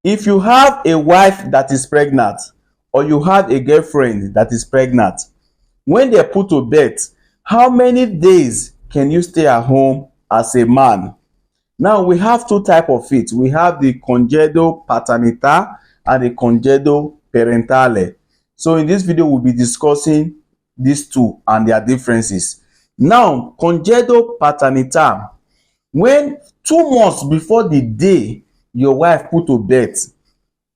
If you have a wife that is pregnant or you have a girlfriend that is pregnant, when they put to bed, how many days can you stay at home as a man? Now we have two type of it. We have the Congedo paternità and the Congedo parentale. So in this video, we'll be discussing these two and their differences. Now, Congedo paternità, when 2 months before the day your wife put to bed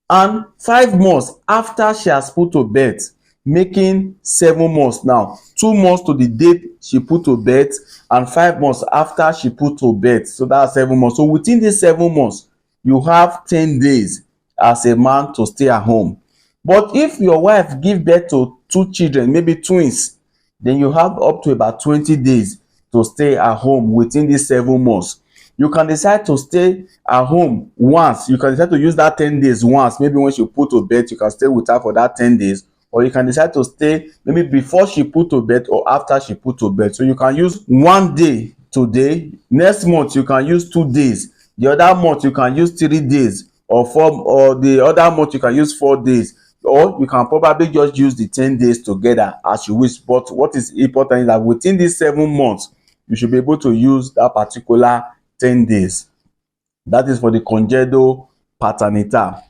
and 5 months after she has put to bed, making 7 months now. 2 months to the date she put to bed and 5 months after she put to bed. So that's 7 months. So within these 7 months, you have 10 days as a man to stay at home. But if your wife give birth to 2 children, maybe twins, then you have up to about 20 days to stay at home within these 7 months. You can decide to stay at home once. You can decide to use that 10 days once. Maybe when she put to bed, you can stay with her for that 10 days. Or you can decide to stay maybe before she put to bed or after she put to bed. So you can use 1 day today. Next month, you can use 2 days. The other month, you can use 3 days. Or the other month, you can use 4 days. Or you can probably just use the 10 days together as you wish. But what is important is that within these 7 months, you should be able to use that particular 10 days. That is for the Congedo paternità.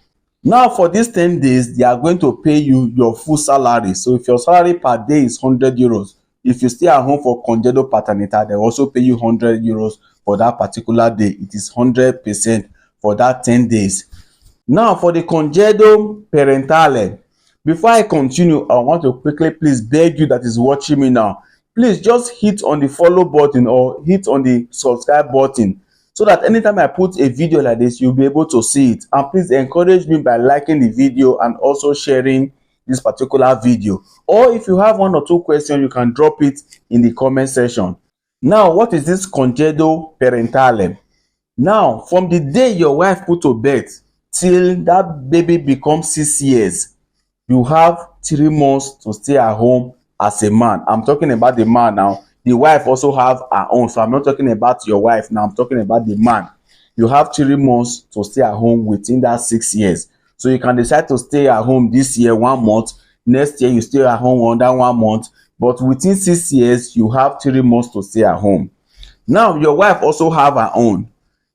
Now for these 10 days, they are going to pay you your full salary. So if your salary per day is 100 euros, if you stay at home for Congedo paternità, they also pay you 100 euros for that particular day. It is 100% for that 10 days. Now for the Congedo parentale, before I continue, I want to quickly please beg you that is watching me now, please just hit on the follow button or hit on the subscribe button so that anytime I put a video like this, you'll be able to see it. And please encourage me by liking the video and also sharing this particular video. Or if you have 1 or 2 questions, you can drop it in the comment section. Now, what is this Congedo parentale? Now, from the day your wife put to bed till that baby becomes 6 years, you have 3 months to stay at home as a man. I'm talking about the man now. The wife also have her own. So I'm not talking about your wife now. I'm talking about the man. You have 3 months to stay at home within that 6 years. So you can decide to stay at home this year 1 month. Next year you stay at home under 1 month. But within 6 years, you have 3 months to stay at home. Now your wife also have her own.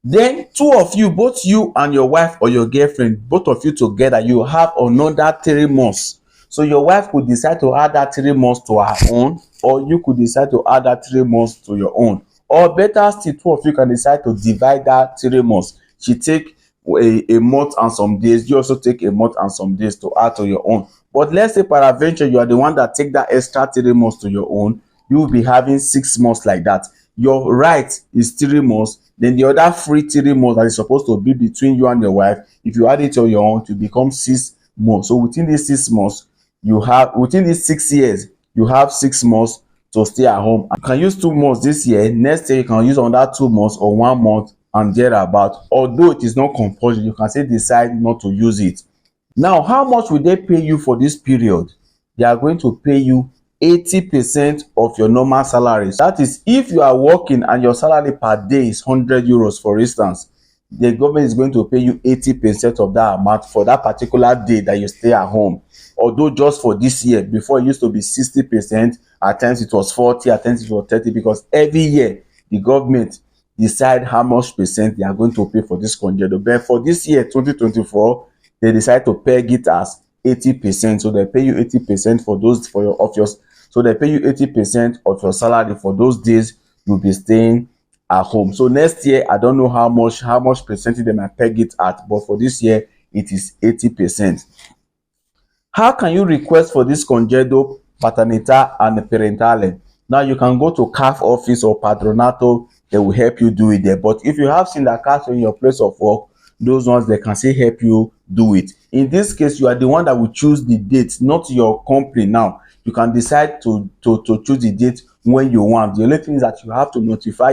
Then 2 of you, both you and your wife or your girlfriend, both of you together, you have another 3 months. So your wife could decide to add that 3 months to her own, or you could decide to add that 3 months to your own. Or better still, 2 of you can decide to divide that 3 months. She take a month and some days. You also take a month and some days to add to your own. But let's say peradventure you are the one that take that extra 3 months to your own, you will be having 6 months like that. Your right is 3 months. Then the other free 3 months that is supposed to be between you and your wife, if you add it to your own, to become 6 months. So within these 6 months, you have within these 6 years, you have 6 months to stay at home. You can use 2 months this year. Next year, you can use another 2 months or 1 month and thereabout. Although it is not compulsory, you can still decide not to use it. Now, how much will they pay you for this period? They are going to pay you 80% of your normal salary. That is, if you are working and your salary per day is 100 euros, for instance, the government is going to pay you 80% of that amount for that particular day that you stay at home. Although just for this year, before it used to be 60%, at times it was 40, at times it was 30, because every year the government decide how much percent they are going to pay for this Congedo. But for this year, 2024, they decide to peg it as 80%. So they pay you 80% for those so they pay you 80% of your salary for those days you'll be staying at home. So next year, I don't know how much percentage they might peg it at, but for this year, it is 80%. How can you request for this Congedo paternità and parentale? Now you can go to CAF office or Patronato. They will help you do it there. But if you have syndicates in your place of work, those ones, they can still help you do it. In this case, you are the one that will choose the date, not your company. Now you can decide to choose the date when you want. The only thing is that you have to notify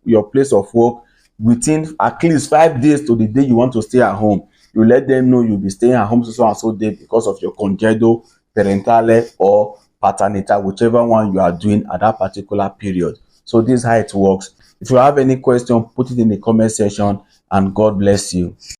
your place of work within at least 5 days to the day you want to stay at home. You let them know you'll be staying at home so and so day because of your Congedo parentale or paternità, whichever one you are doing at that particular period. So this is how it works. If you have any question, put it in the comment section, and God bless you.